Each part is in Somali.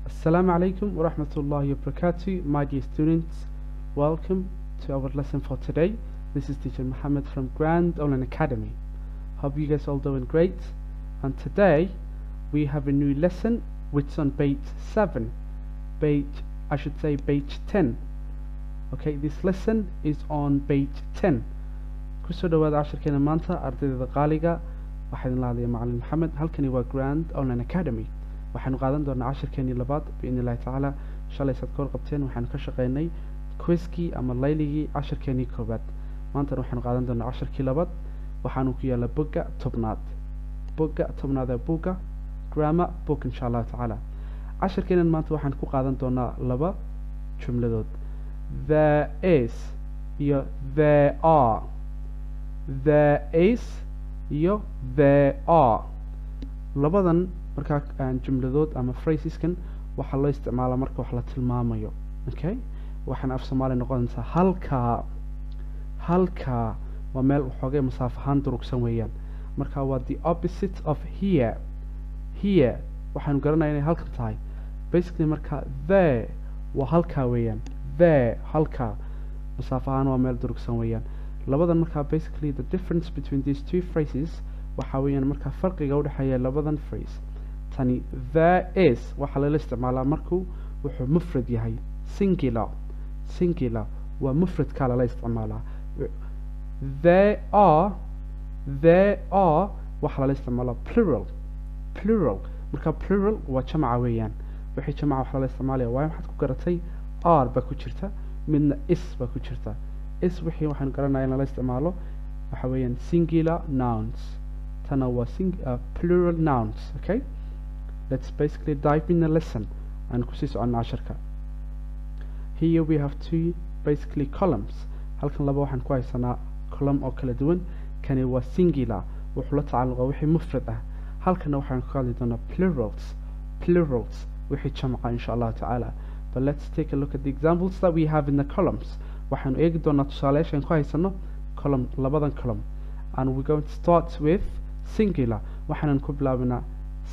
Assalamu alaikum wa rahmatullahi wa barakatuh. My dear students, welcome to our lesson for today. This is teacher Muhammad from Grand Online Academy. Hope you guys all doing great. And today we have a new lesson which is on page 7. Page 10. Okay, this lesson is on page 10. kusoo dhawaada casharkeena maanta ardayda qaaliga waxaa idin lahadlaya macalin maxamed. Halkani waa Grand Online Academy. waxaanu qaadan doonaa casharkeenii labaad biidni illahi tacaala. shalay saad ka warqabteen waxaanu ka shaqeynay quiskii ama layligii casharkeenii koobaad. maantana waxaanu qaadan doonaa casharkii labaad. waxaanu ku yaala bogga tobnaad ee buugga grammar book insha allahu tacaala. casharkeenan maanta waxaan ku qaadan doonaa laba jumladood, there is iyo there are. There is iyo there are. labadan markaa jumladood ama phraseskan waxaa loo isticmaalaa marka wax la tilmaamayo. Okay, waxaana af Soomaali noqonaysaa halkaa waa meel waxoogay masaafo ahaan durugsan weeyaan. marka waa the opposite of here waxaanu garanayaa inay halkan tahay. basically marka there waa halkaa weeyaan, there halkaa masaafo ahaan waa meel durugsan weeyaan. labadan markaa basically the difference between these two phrases waxaa weeyaan markaa farqiga u dhexeeya labadan phrase. tani there is waxaa lala isticmaalaa markuu wuxuu mufrad yahay, singular waa mufradkaa lala isticmaalaa. there are waxaa lala isticmaalaa plural marka plural waa jamaca weeyaan. wixii jamaca waxaa lala isticmaalaya waayo maxaad ku garatay r baa ku jirta midna is baa ku jirta. is wixii waxaanu garanaya in lala isticmaalo waxa weeyaan singular nouns, tana waa plural nouns. Okay, let's basically dive in the lesson and kusii soconna casharka. Here we have two basically columns. halkan laba waxaan ku haysanaa column oo kala duwan. kani waa singular wuxuu la tacalluqa wixii mufrad ah. halkana waxaan ka hadli doonaa plurals wixii jamca insha allahu tacaala. but let's take a look at the examples that we have in the columns. waxaanu eegi doonaa tusaalayaashan ku haysano labadan column, and we're going to start with singular. waxaanan ku bilaabinaa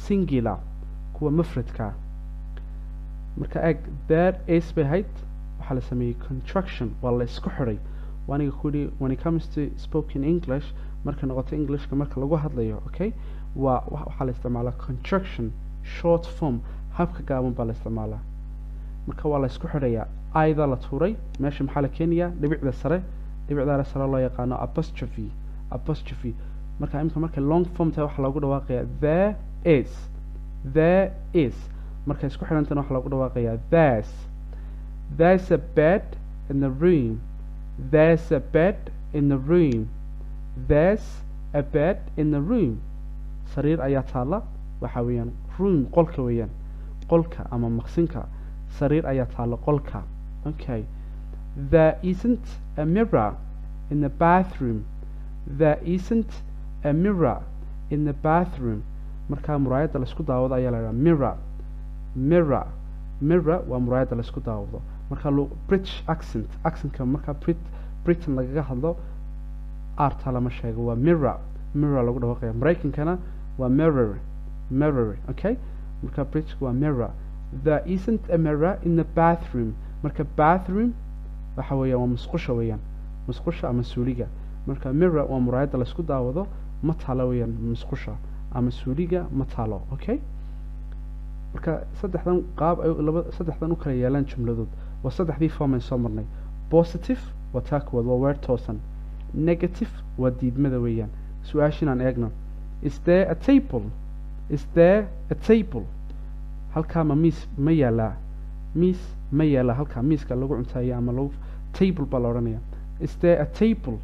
singular kuwa mufradka. marka eeg there is bay ahayd waxaa la sameeyey contraction, waa la isku xiray. waaniga kuyidhi when it comes to spoken English, marka noqoto Englishka marka lagu hadlayo, okay, waxaa la isticmaalaa contraction, short form, habka gaaban baa la isticmaalaa. marka waa la isku xirayaa. ayda la tuuray meesha maxaa la keenayaa dhibicda sare loo yaqaano apostrophe. marka imika marka long form tahay waxaa lagu dhawaaqayaa there is. marka isku xidhantana waxaa lagu dhawaaqayaa there's a bed in the room. there's a bed in the room. sariir ayaa taala waxa weeyaan room qolka weeyaan, qolka ama maqsinka. sariir ayaa taala qolka. okay, there isn't a mirror in the bathroom. marka muraayada la isku daawado ayaa la yidhaha mirror waa muraayada la isku daawado. marka British accentka marka Britain lagaga hadlo arta lama sheego, waa mirror lagu dhawaaqaya. Mareykankana waa mirror. okay, marka British waa mirror. there isn't a mirror in the bathroom. marka bathroom waxa weeyaan waa musqusha ama suuliga. marka mirror waa muraayada la isku daawado, ma taalo weeyaan musqusha ama suuliga ma taalo. okay, marka saddexdan u kala yeelaan jumladood waa saddexdii form aan soo marnay. positive waa taa kuwaad, waa weer toosan. negative waa diidmada weeyaan. su-aashin aan eegno, is there a table? halkaa miis ma yaalaa halkaa miiska lagu cuntaaya ama lagu table baa la odhanaya. is there a table?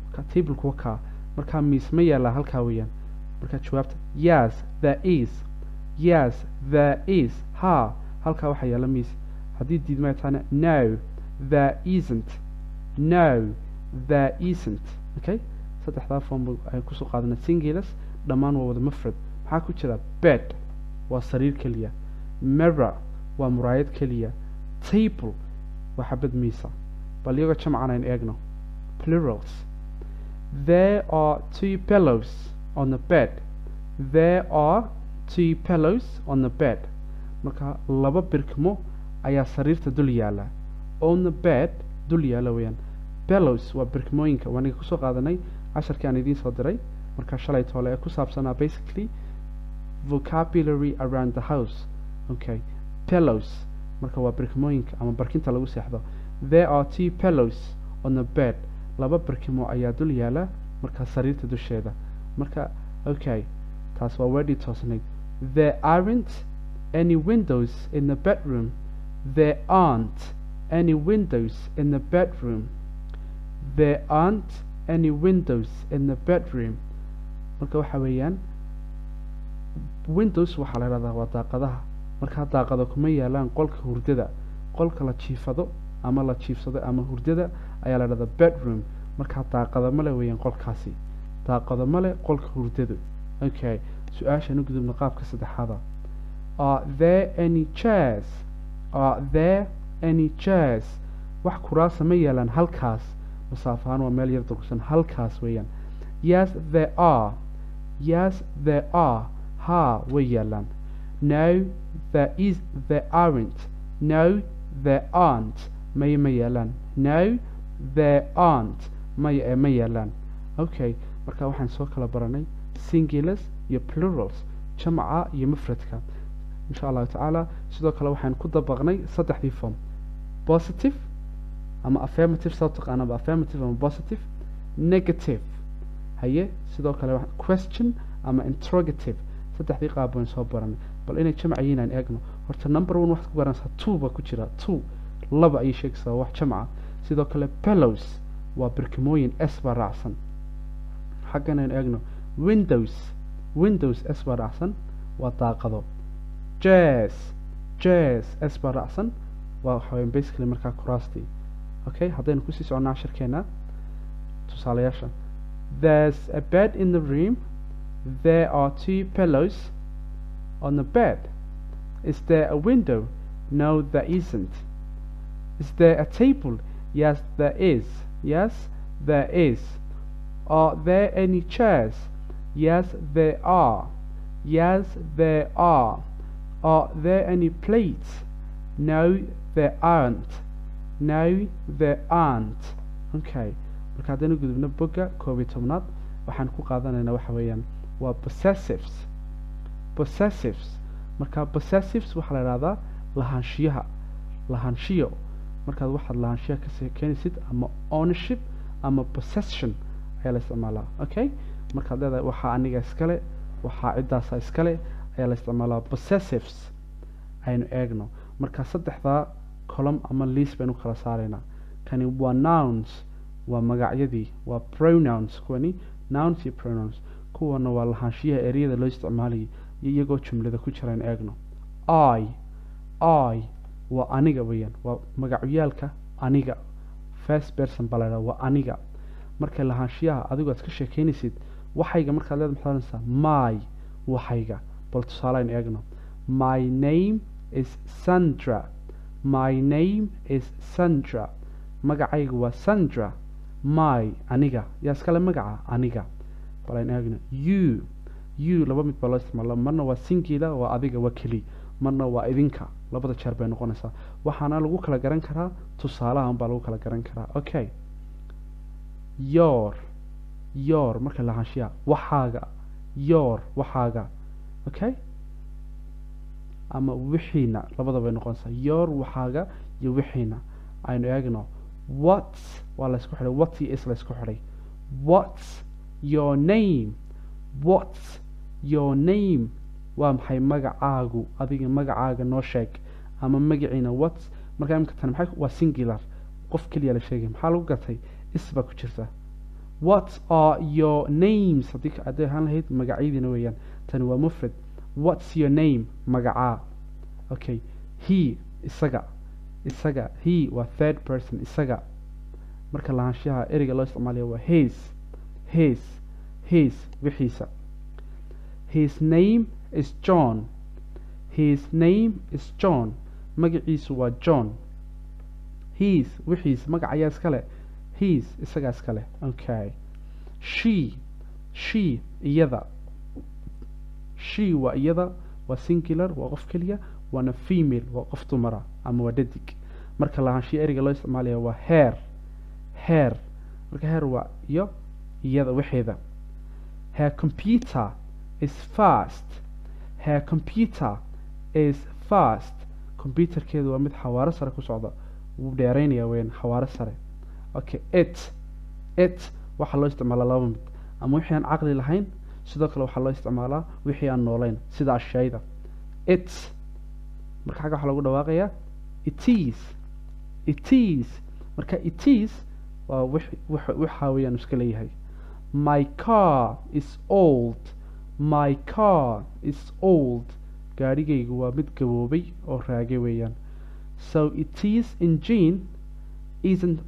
marka tableku waa kaa, markaa miis ma yaalaa halkaa weeyaan. marka jawaabta yes there is. ha halkaa waxaa yaala miis. haddii diidmaya tahana no there isn't. okay, saddexdaa form ay kusoo qaadana singulars, dhammaan waa wada mufrad. maxaa ku jira bed waa sariir keliya, mirror waa muraayad keliya, table waa xabad miisa. bal iyaga jamcan ayn eegno plurals. there are two pillows on the bed. marka laba birkimo ayaa sariirta dul yaala on the bed dul yaala weeyaan pillows waa birkimooyinka waaniga kusoo qaadanay casharkii aan idiin soo diray marka shalay toole ee ku saabsanaa basically vocabulary around the house okay pillows marka waa birkimooyinka ama barkinta lagu seexdo there are 2 pillows on the bed laba birkimo ayaa dul yaala marka sariirta dusheeda marka okay taas waa weedhii toosnayd there aren't any windows in the bedroom there aren't any windows in the bedroom there aren't any windows in the bedroom marka waxa weeyaan windows waxaa la yidhahdaa waa daaqadaha markaa daaqado kuma yaalaan qolka hurdada qolka la jiifado ama la jiifsado ama hurdada ayaa la yidhahdaa bedroom markaa daaqado male weeyaan qolkaasi daaqado male qolka hurdadu okay su-aashaan u gudubna qaabka saddexaada are there any chairs are there any chairs wax kuraasa ma yaalaan halkaas masaafahaan waa meel yar durugsan halkaas weeyaan yes there are yes there are ha way yaalaan no there aren't no there aren't may ma yaalaan no there aren't may ma yaalaan okay marka waxaan soo kala baranay singulars iyo plurals jamca iyo mufradka insha allahu tacaala sidoo kale waxaan ku dabaqnay saddexdii form positive ama affirmative soo taqaanaba affirmative ama positive negative haye sidoo kale question ama interrogative saddexdii qaab baan soo baranay bal inay jamc yihiin aan eegno horta number 1 waxaad ku garanaysaa 2 baa ku jira 2 laba ayay sheegaysaa wax jamca sidoo kale pillows waa birkimooyin s baa raacsan xaggan aan eegno windows s baa raacsan waa daaqado chairs s baa raacsan waa waxaweyaan basically markaa kuraastii okay haddaynu kusii soconnaa cashirkeena tusaalayaasha there's a bed in the room there are 2 pillows on the bed is there a window no there isn't is there a table yes there is yes there is are there any chairs yes there are yes there are there any plates no there aren't no there aren't okay marka haddaynu gudubno bogga 11aad waxaan ku qaadanaynaa waxa weeyaan waa possessives marka possessives waxaa la yidhahdaa lahaanshiyo markaad waxaad lahaanshiyaha ka keenaysid ama ownership ama possession ayaa la isticmaalaa okay markaad leedahay waxaa aniga iskale waxaa ciddaasa iskale ayaa la isticmaalaa possessives aynu eegno marka saddexdaa column ama list baynu kala saaraynaa kani waa nouns waa magacyadii waa pronouns kuwani nouns iyo pronouns kuwana waa lahaanshiyaha ereyada loo isticmaalayay iyo iyagoo jumlada ku jira aynu eegno I waa aniga weeyaan waa magacyaalka aniga first person baa la yidhaha waa aniga marka lahaanshiyaha adigoo aad ka sheekeynaysid waxayga markaad leeda maxaad oranaysaa my waxayga bal tusaale aynu eegno my name is Sandra my name is Sandra magacayga waa Sandra my aniga yaa iskale magaca aniga bal aynu eegno you laba mid baa loo isticmaala marna waa singular waa adiga waa keli marna waa idinka labada jeer bay noqonaysaa waxaana lagu kala garan karaa tusaalahan baa lagu kala garan karaa okay your marka lahaanshiya waxaaga waxaaga okay ama wixiina labada bay noqonaysaa your waxaaga iyo wixiina aynu eegno what waa la isku xidhay what iyo is la isku xidhay what's your name waa maxay magacaagu adiga magacaaga noo sheeg ama magaciina what's markaa imika tan maxay waa singular qof keliya la sheegay maxaa lagu gatay is baa ku jirta what are your names haddii hadday ahaan lahayd magacyadiina weeyaan tani waa mufrad what's your name magacaa okay he isaga he waa third person isaga marka lahaanshaha ereyga loo isticmaalayo waa his wixiisa his name is John magaciisu waa John wixiis magac ayaa iskale isagaa iskale okay she iyada waa waa singular waa qof keliya waana female waa qof dumara ama waa dhadig marka lahaanshiyo ereyga loo isticmaalaya waa her marka her waa iyo iyada waxeeda her computer is fast her computer is fast computerkeedu waa mid xawaaro sare ku socda wuu dheeraynaya weyn xawaaro sare okay it waxaa loo isticmaalaa laba mid ama wixii aan caqli lahayn sidoo kale waxaa loo isticmaalaa wixii aan noolayn sida ashayda it marka xagga waxaa lagu dhawaaqayaa it is marka it is waa waxa weeyaan iska leeyahay my car is old gaarigaygu waa mid gaboobay oo raagay weeyaan so it is engine isn't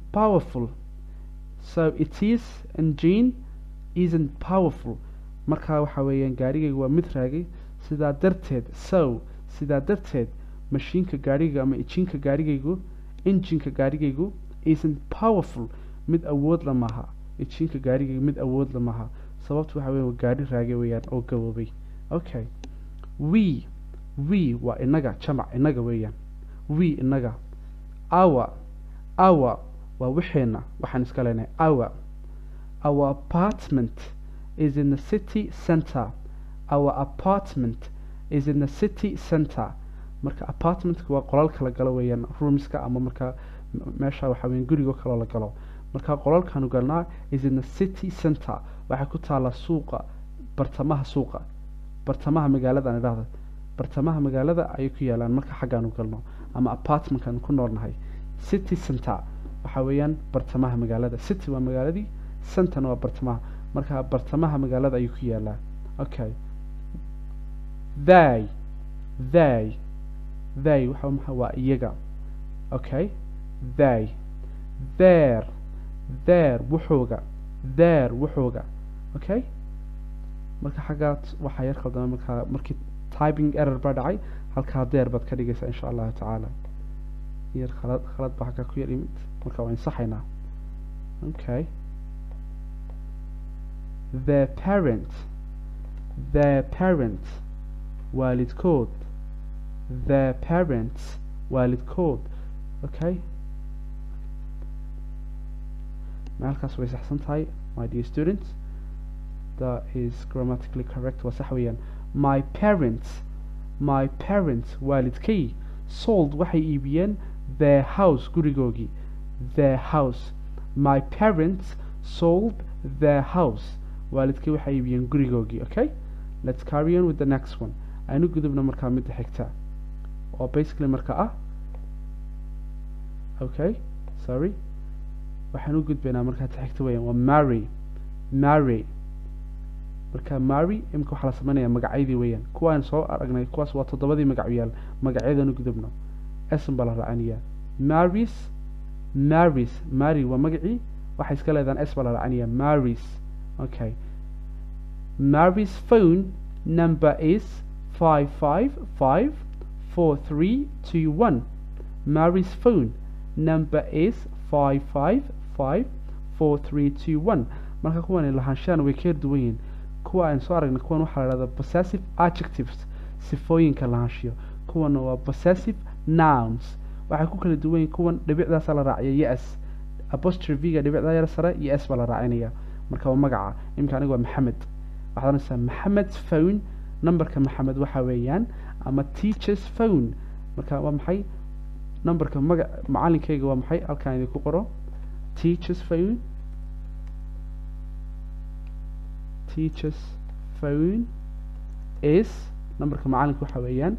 powerful marka waxa weeyaan gaarigaygu waa mid raagay sidaa darteed mashiinka gaariga ama injinka gaarigaygu isn't powerful mid awood la maaha injinka gaarigaygu mid awood la maaha sababtu waxa weeyaan waa gaari raagay weeyaan oo gaboobay okay we waa inaga jamac inaga weeyaan inaga our waa waxeena waxaan iska leenahay our apartment is in the city center marka apartmentka waa qolal kala galo weeyaan roomska ama marka meesha waxa weeyaan guriga kale la galo marka qolalkaanu galnaa is in the city center waxay ku taala suuqa bartamaha magaalada aan idhaahdo bartamaha magaalada ayay ku yaalaan marka xaggaanu galno ama apartmentkan ku noolnahay city center waxa weeyaan bartamaha magaalada city waa magaaladii centerna waa bartamaha marka bartamaha magaalada ayuu ku yaalaa okay they waxa maxaa waa iyaga okay they their wuxuuga okay marka xaggaad waxaa yar khaldama markii typing error baa dhacay halkaa their baad ka dhigaysaa insha allahu tacaala yar khalad baa xaggaa ku yar imid marka waa insaxaynaa okay their parents waalidkood okay halkaas way saxsan tahay my dear students that is grammatically correct waa sax weeyaan my parents waalidkay sold waxay iibiyeen their house gurigoogii my parents sold their house waalidkay waxay iibiyeen gurigoogii okay let's carry on with the next one aynu gudubna markaa midda xigta oo basically marka ah okay sorry waxaan u gudbaynaa markaa ta xigta weeyaan waa marry marka marry imika waxaa la samaynayaa magacyadii weeyaan kuwaan soo aragnay kuwaas waa 7 magacyaal magacyadan u gudubno esm baa la raacinayaa marry waa magacii waxay iska leedaan s baa la raacinayaa marries okay Mary's phone number is 5554321 Mary's phone number is 5554321 marka kuwan lahaanshaan way ka duwan yihiin kuwa aan soo aragnay kuwan waxaa la yiraahdaa possessive adjectives sifooyinka lahaanshiyo kuwan waa possessive nouns waxay ku kala duwan yihiin kuwan dhibicdaas la raaciyo yes apostrophe ga dhibicda yar sare yes baa la raacinaya marka waa magaca imka anigu waa maxamed waxaan istaa Mohammed's phone numberka Mohammed waxa weeyaan ama teacher's phone marka waa maxay numberka macallinkayga waa maxay halkaan idinku qoro teacher's phone is numberka macallinka waxa weeyaan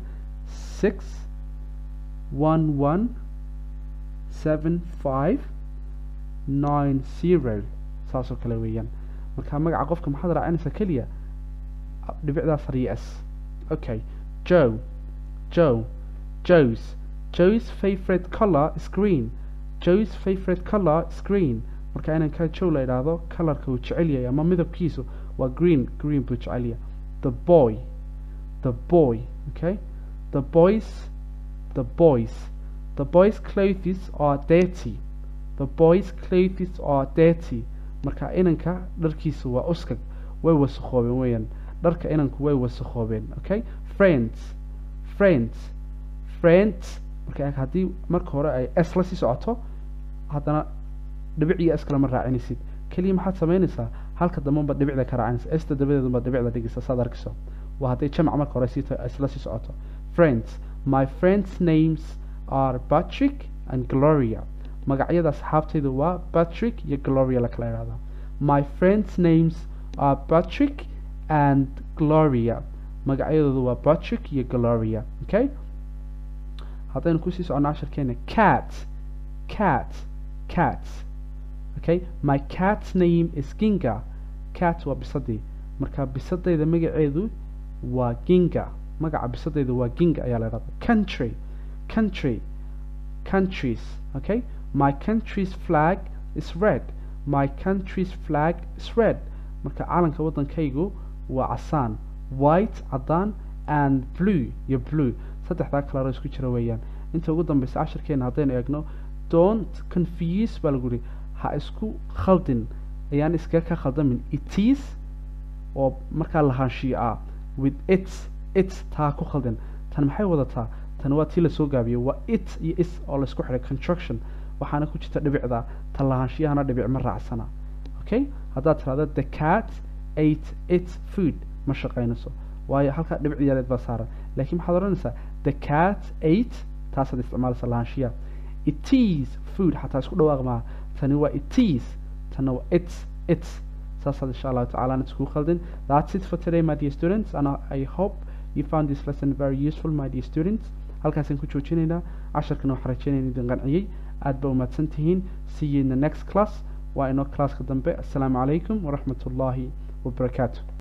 6117590 saasoo kale weeyaan marka magaca qofka maxaad raacinaysaa keliya dhibicdaas yes okay Joe's favorite color is green marka inaan ka Joe la yiraahdo colorka uu jecel yahay ama midabkiisu waa green buu jecel yahay the boy okay the boys clothes are dirty marka inanka dharkiisu waa uskag way wasakhoobeen weeyaan dharka inanku way wasakhoobeen okay friends friends friends marka haddii marka hore ay s la sii socoto haddana dhibic iyo s kale ma raacinaysid keliya maxaad samaynaysaa halka dambe unbaad dhibicda ka raacinaysa sta dabadeed unbaad dhibicda dhigaysa saad arkayso waa hadday jamac marka hore isla sii socoto friends my friends names are Patrick and Gloria magacyada asxaabtaydu waa Patrick iyo Gloria la kala yidhahdaa my friends names are Patrick and Gloria magacyadoodu waa Patrick iyo Gloria okay haddaynu kusii socono casharkeena cats okay my cat's name is Ginga cat waa bisadii marka bisadayda magaceedu waa Ginga magaca bisadayda waa Ginga ayaa la yidhahdaa countries okay my country's flag is red my country's flag is red marka calanka waddankaygu waa casaan white cadaan and blue iyo blue saddexdaa kalaro isku jira weeyaan inta ugu dambaysa casharkeena haddaynu eegno don't confuse baa lagu yidhi ha isku khaldin ayaan iskaga ka khaldamin it is oo markaa lahaanshiyo ah with its taa ku khaldin tan maxay wadataa tan waa tii lasoo gaabiyey waa it iyo is oo laisku xidhay construction waxaana ku jirta dhibicda tan lahaanshiyahana dhibic ma raacsana okay haddaad tirahdo the cat ate its food ma shaqaynayso waayo halkaa dhibic yareed baa saaran laakiin maxaad odhanaysaa the cat ate taasaad isticmaalaysa lahaanshiyaha it is food xataa isku dhawaaq maaha tani waa it is tanna waa its saasaad insha allahu tacaala aan isku khaldin that's it for today my dear students and I hope you found this lesson very useful my dear students halkaasaan ku joojinaynaa casharkana waxaan rajeynayna idin qanciyey aad ba umahadsan tihiin see you in the next class waa inoo classka dambe assalaamu calaykum waraxmat ullaahi wabarakaatu